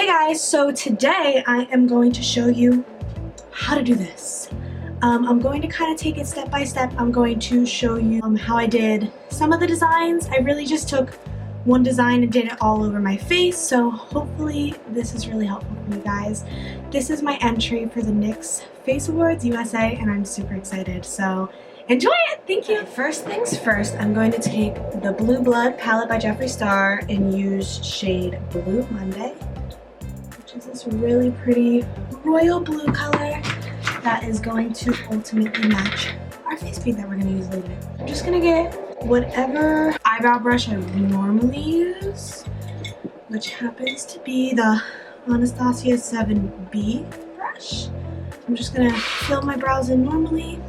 Hey guys, so today I am going to show you how to do this. I'm going to kind of take it step by step. I'm going to show you how I did some of the designs. I really just took one design and did it all over my face, so hopefully this is really helpful for you guys. This is my entry for the NYX Face Awards USA and I'm super excited, so enjoy it! Thank you! First things first, I'm going to take the Blue Blood palette by Jeffree Star and use shade Blue Monday, which is this really pretty royal blue color that is going to ultimately match our face paint that we're going to use later. I'm just going to get whatever eyebrow brush I normally use, which happens to be the Anastasia 7B brush. I'm just going to fill my brows in normally.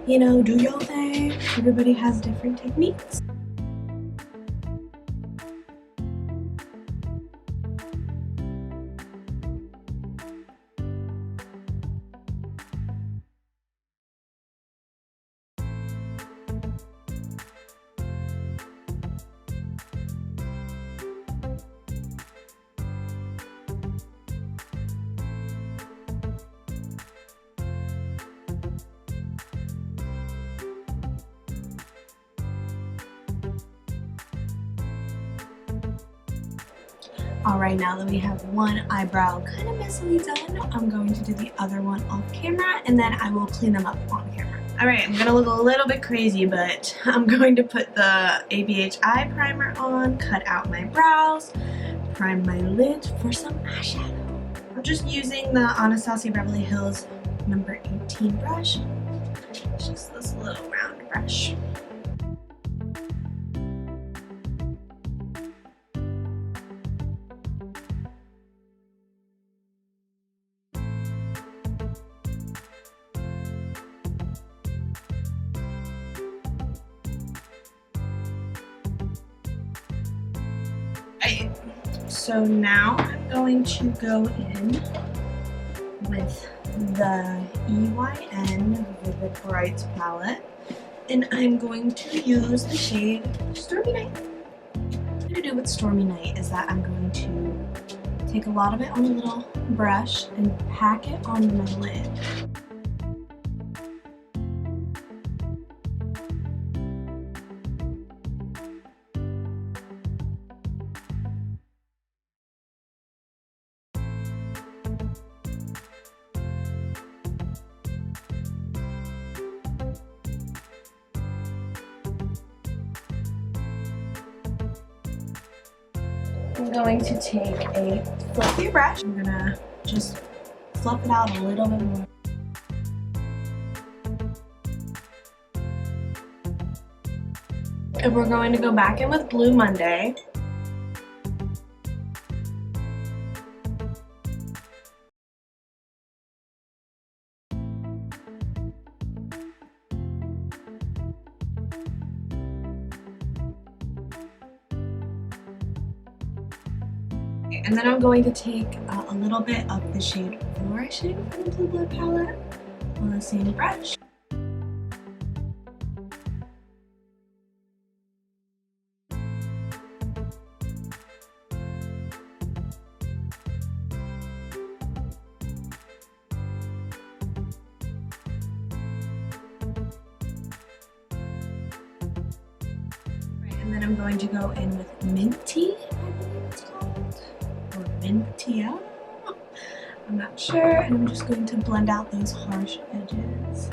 You know, do your thing. Everybody has different techniques. Alright, now that we have one eyebrow kind of messily done, I'm going to do the other one off camera and then I will clean them up on camera. Alright, I'm gonna look a little bit crazy, but I'm going to put the ABH eye primer on, cut out my brows, prime my lid for some eyeshadow. I'm just using the Anastasia Beverly Hills number 18 brush. It's just this little round brush. So now I'm going to go in with the EYN Vivid Brights palette and I'm going to use the shade Stormy Night. What I'm going to do with Stormy Night is that I'm going to take a lot of it on a little brush and pack it on my lid. I'm going to take a fluffy brush. I'm gonna just fluff it out a little bit more. And we're going to go back in with Blue Monday. And then I'm going to take a little bit of the shade Flourishing from the Blue Blood palette on the same brush. And then I'm going to go in with Minty, I believe it's called, or Mintia, I'm not sure, and I'm just going to blend out those harsh edges.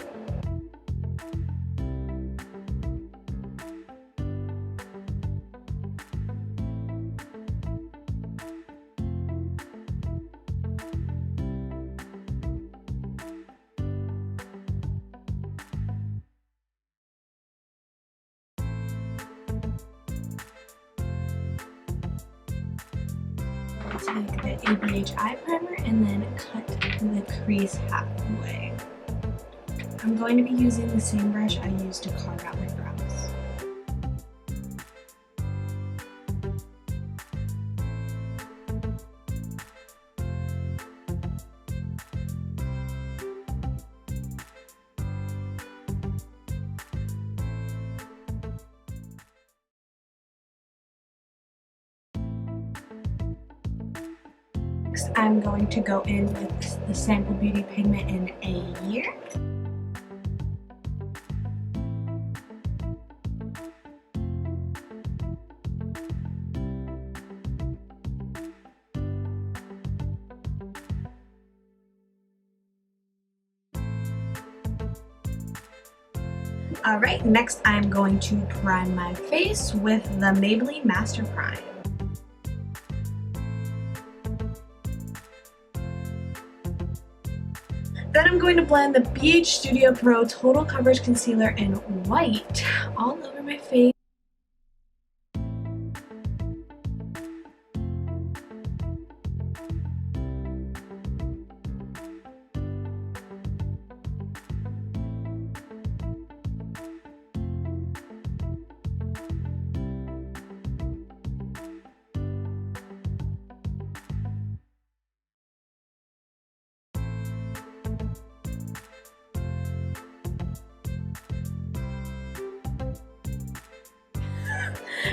Take the ABH eye primer and then cut the crease halfway. I'm going to be using the same brush I used to carve out my brows. Next, I'm going to go in with the Sample Beauty Pigment in A Year. Alright, next I'm going to prime my face with the Maybelline Master Prime. Then I'm going to blend the BH Studio Pro Total Coverage Concealer in white all over my face.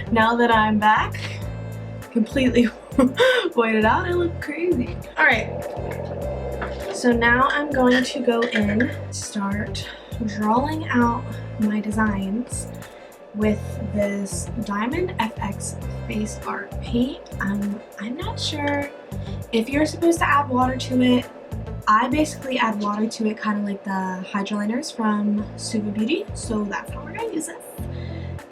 Now that I'm back, completely whited out, I look crazy. Alright, so now I'm going to go in, start drawing out my designs with this Diamond FX Face Art paint. I'm not sure if you're supposed to add water to it. I basically add water to it, kind of like the hydroliners from Suva Beauty, so that's how we're going to use it.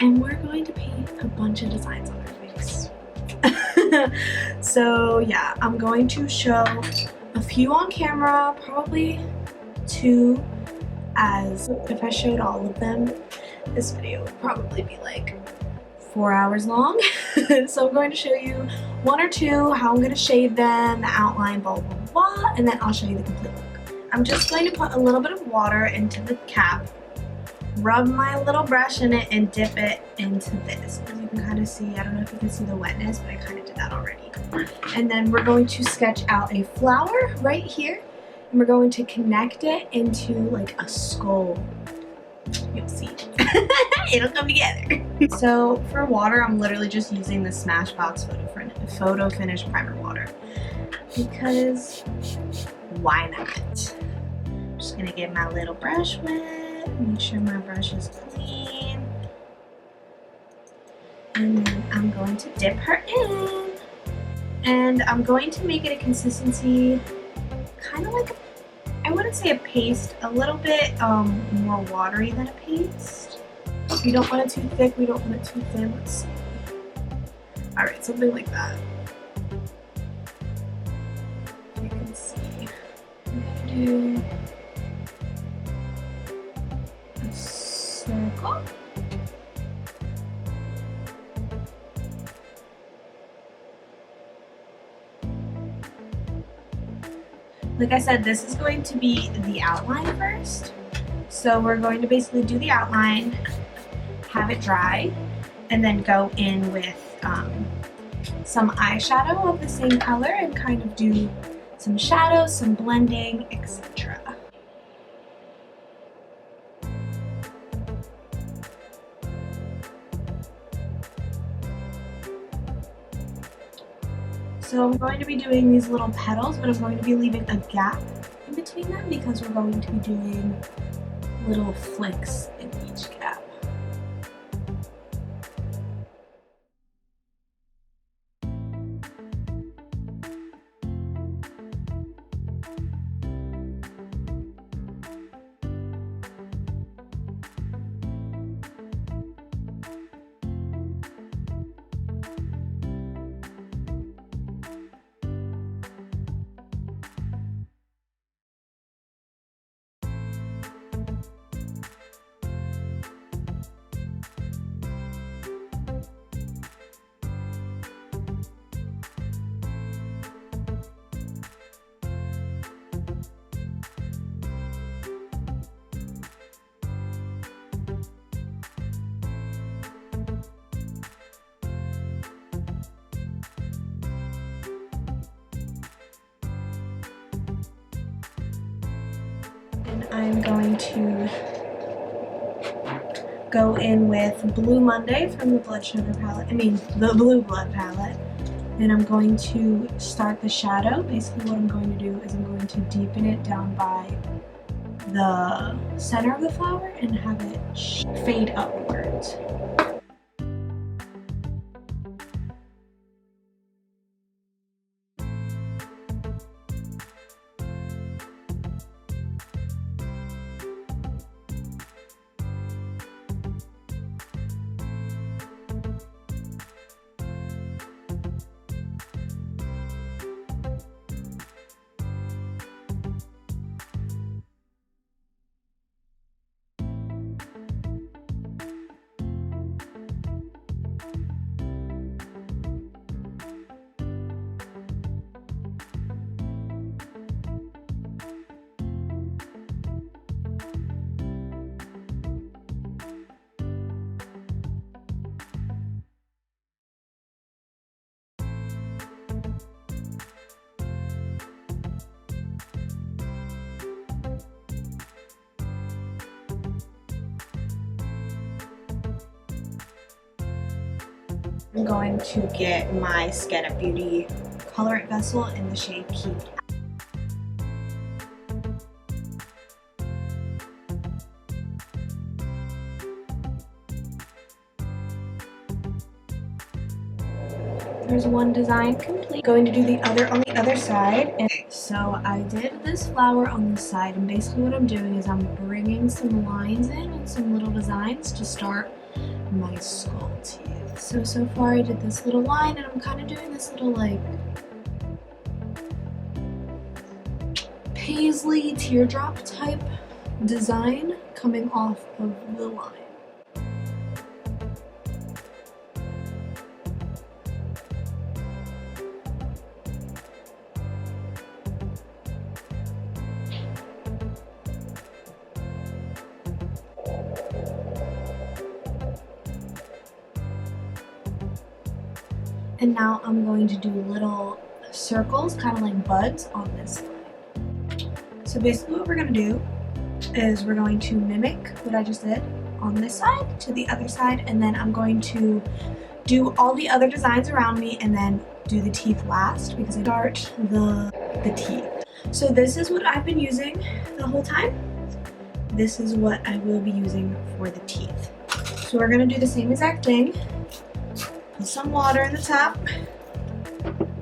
And we're going to paint a bunch of designs on our face. So yeah, I'm going to show a few on camera, probably 2, as if I showed all of them, this video would probably be like 4 hours long. So I'm going to show you 1 or 2, how I'm going to shade them, the outline, blah, blah, blah, and then I'll show you the complete look. I'm just going to put a little bit of water into the cap, rub my little brush in it, and dip it into this. As you can kind of see, I don't know if you can see the wetness, but I kind of did that already. And then we're going to sketch out a flower right here, and we're going to connect it into like a skull. You'll see. It'll come together. So for water, I'm literally just using the Smashbox Photo Finish Primer water, because why not? I'm just gonna get my little brush wet, make sure my brush is clean, and then I'm going to dip her in, and I'm going to make it a consistency kind of like I wouldn't say a paste, a little bit more watery than a paste. We don't want it too thick, we don't want it too thin. Let's see. Alright, something like that. You can see. I'm gonna do a circle. Like I said, this is going to be the outline first. So we're going to basically do the outline, have it dry, and then go in with some eyeshadow of the same color and kind of do some shadows, some blending, etc. So I'm going to be doing these little petals, but I'm going to be leaving a gap in between them because we're going to be doing little flicks in each gap. And I'm going to go in with Blue Monday from the Blood Sugar palette, the Blue Blood palette, And I'm going to start the shadow. Basically what I'm going to do is I'm going to deepen it down by the center of the flower and have it fade upwards. I'm going to get my Skin Up Beauty Colorant Vessel in the shade Keep. There's one design complete. Going to do the other on the other side. Okay, so I did this flower on this side, and basically what I'm doing is I'm bringing some lines in and some little designs to start my skull teeth. So far I did this little line, and I'm kind of doing this little like paisley teardrop type design coming off of the line. And now I'm going to do little circles, kind of like buds, on this line. So basically what we're going to do is we're going to mimic what I just did on this side to the other side, and then I'm going to do all the other designs around me and then do the teeth last, because I start the teeth. So this is what I've been using the whole time. This is what I will be using for the teeth. So we're going to do the same exact thing. Put some water in the top,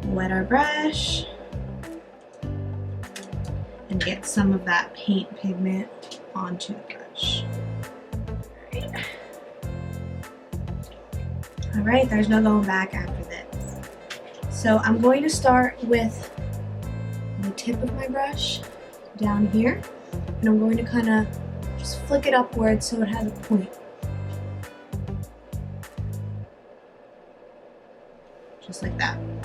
wet our brush, and get some of that paint pigment onto the brush. Alright, there's no going back after this. So I'm going to start with the tip of my brush down here, and I'm going to kind of just flick it upwards so it has a point. Just like that. I'm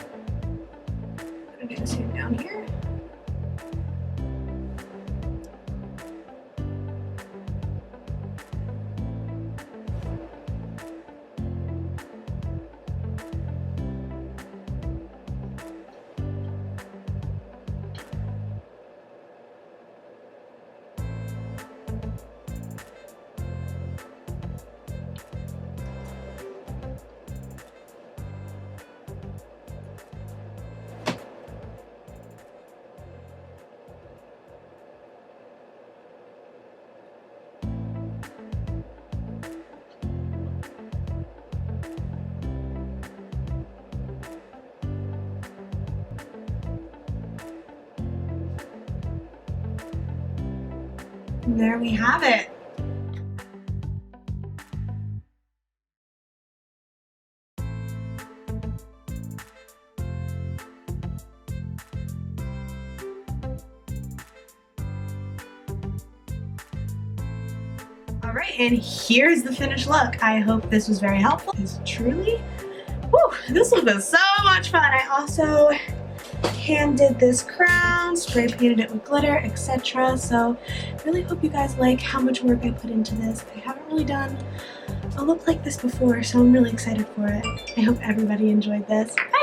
gonna do the same down here. And there we have it. Alright, and here's the finished look. I hope this was very helpful, because truly, whew, this look was so much fun. I also hand did this crown, spray painted it with glitter, etc. So I really hope you guys like how much work I put into this. I haven't really done a look like this before, so I'm really excited for it. I hope everybody enjoyed this. Bye!